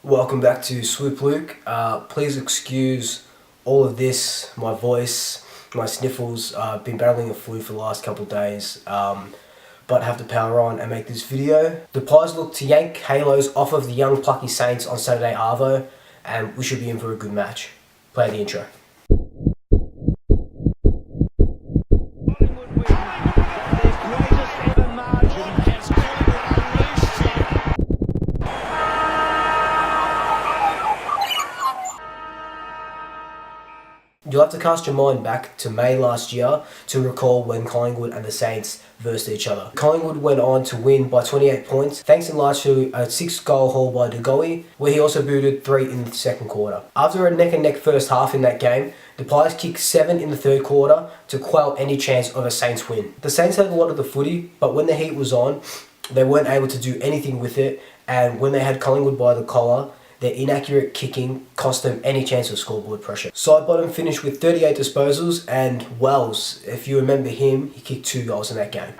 Welcome back to Swoop Luke. Please excuse all of this, my voice, my sniffles. I've been battling a flu for the last couple of days, but have to power on and make this video. The Pies look to yank halos off of the young plucky Saints on Saturday Arvo, and we should be in for a good match. Play the intro. Collingwood win their greatest ever margin as Collingwood unleashed here. You'll have to cast your mind back to May last year to recall when Collingwood and the Saints versed each other. Collingwood went on to win by 28 points, thanks in large to a 6-goal haul by De Goey, where he also booted 3 in the second quarter. After a neck-and-neck first half in that game, the Pies kicked 7 in the third quarter to quell any chance of a Saints win. The Saints had a lot of the footy, but when the heat was on, they weren't able to do anything with it, and when they had Collingwood by the collar, their inaccurate kicking cost them any chance of scoreboard pressure. Sidebottom finished with 38 disposals, and Wells, if you remember him, he kicked 2 goals in that game.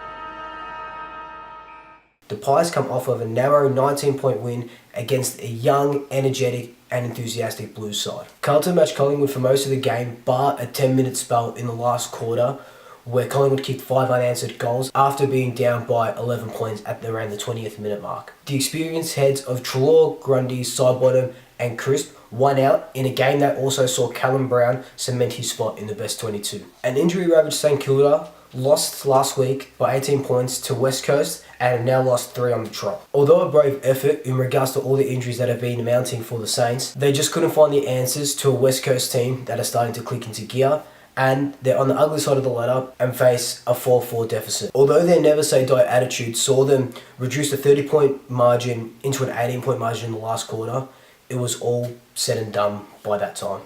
The Pies come off of a narrow 19-point win against a young, energetic and enthusiastic Blues side. Carlton matched Collingwood for most of the game, bar a 10-minute spell in the last quarter, where Collingwood kicked 5 unanswered goals after being down by 11 points at around the 20th minute mark. The experienced heads of Treloar, Grundy, Sidebottom and Crisp won out in a game that also saw Callum Brown cement his spot in the best 22. An injury-ravaged St Kilda lost last week by 18 points to West Coast and have now lost 3 on the trot. Although a brave effort in regards to all the injuries that have been mounting for the Saints, they just couldn't find the answers to a West Coast team that are starting to click into gear, and they're on the ugly side of the ladder and face a 4-4 deficit. Although their never say die attitude saw them reduce a 30-point margin into an 18-point margin in the last quarter, it was all said and done by that time.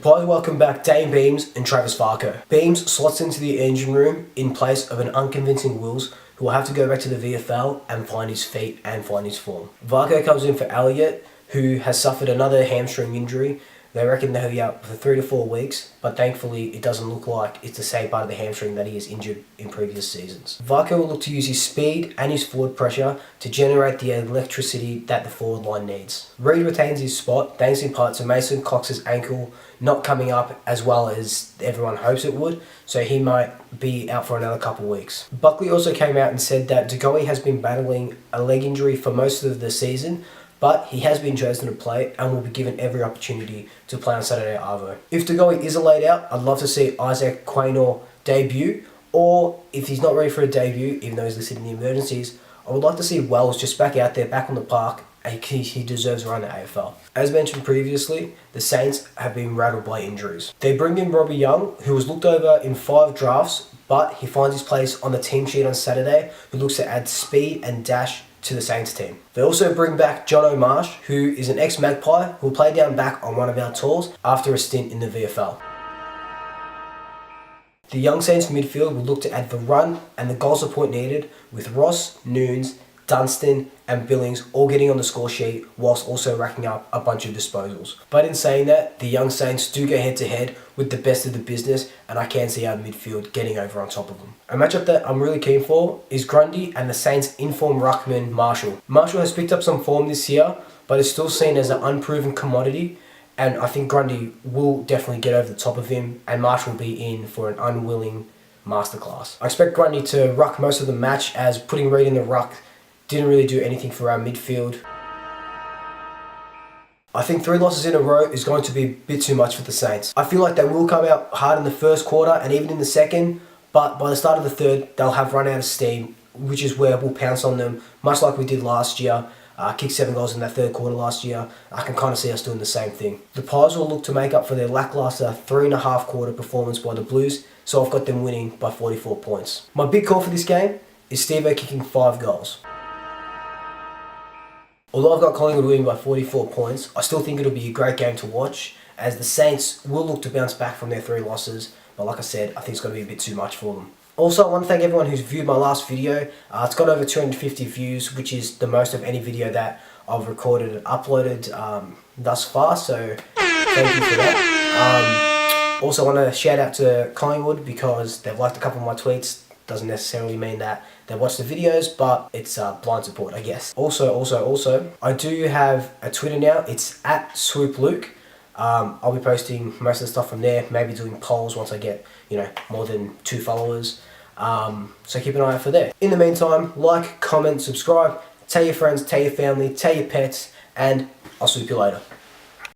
Pies welcome back Dane Beams and Travis Varco. Beams slots into the engine room in place of an unconvincing Wills, who will have to go back to the VFL and find his feet and find his form. Varco comes in for Elliott, who has suffered another hamstring injury. They reckon they'll be out for 3 to 4 weeks, but thankfully it doesn't look like it's the same part of the hamstring that he has injured in previous seasons. Varco will look to use his speed and his forward pressure to generate the electricity that the forward line needs. Reid retains his spot thanks in part to Mason Cox's ankle not coming up as well as everyone hopes it would, so he might be out for another couple of weeks. Buckley also came out and said that De Goey has been battling a leg injury for most of the season, but he has been chosen to play and will be given every opportunity to play on Saturday Arvo. If De Goey isn't laid out, I'd love to see Isaac Quaynor debut, or if he's not ready for a debut, even though he's listed in the emergencies, I would like to see Wells just back out there, back on the park, and he deserves a run at AFL. As mentioned previously, the Saints have been rattled by injuries. They bring in Robbie Young, who was looked over in 5 drafts, but he finds his place on the team sheet on Saturday, who looks to add speed and dash to the Saints team. They also bring back John O'Marsh, who is an ex-Magpie who will play down back on one of our tours after a stint in the VFL. The young Saints midfield will look to add the run and the goal support needed, with Ross, Nunes, Dunstan and Billings all getting on the score sheet whilst also racking up a bunch of disposals. But in saying that, the young Saints do go head to head with the best of the business, and I can see our midfield getting over on top of them. A matchup that I'm really keen for is Grundy and the Saints' informed ruckman Marshall. Marshall has picked up some form this year, but is still seen as an unproven commodity, and I think Grundy will definitely get over the top of him, and Marshall will be in for an unwilling masterclass. I expect Grundy to ruck most of the match, as putting Reid in the ruck didn't really do anything for our midfield. I think 3 losses in a row is going to be a bit too much for the Saints. I feel like they will come out hard in the first quarter and even in the second, but by the start of the third, they'll have run out of steam, which is where we'll pounce on them, much like we did last year. Kicked 7 goals in that third quarter last year. I can kind of see us doing the same thing. The Pies will look to make up for their lackluster 3.5 quarter performance by the Blues, so I've got them winning by 44 points. My big call for this game is Steve-O kicking 5 goals. Although I've got Collingwood winning by 44 points, I still think it'll be a great game to watch, as the Saints will look to bounce back from their 3 losses, but like I said, I think it's going to be a bit too much for them. Also, I want to thank everyone who's viewed my last video. It's got over 250 views, which is the most of any video that I've recorded and uploaded thus far, so thank you for that. Also, I want to shout out to Collingwood because they've liked a couple of my tweets doesn't necessarily mean that they watch the videos, but it's blind support, I guess. Also, I do have a Twitter now. It's at Swoop Luke. I'll be posting most of the stuff from there, maybe doing polls once I get, more than 2 followers. So keep an eye out for there. In the meantime, like, comment, subscribe, tell your friends, tell your family, tell your pets, and I'll swoop you later.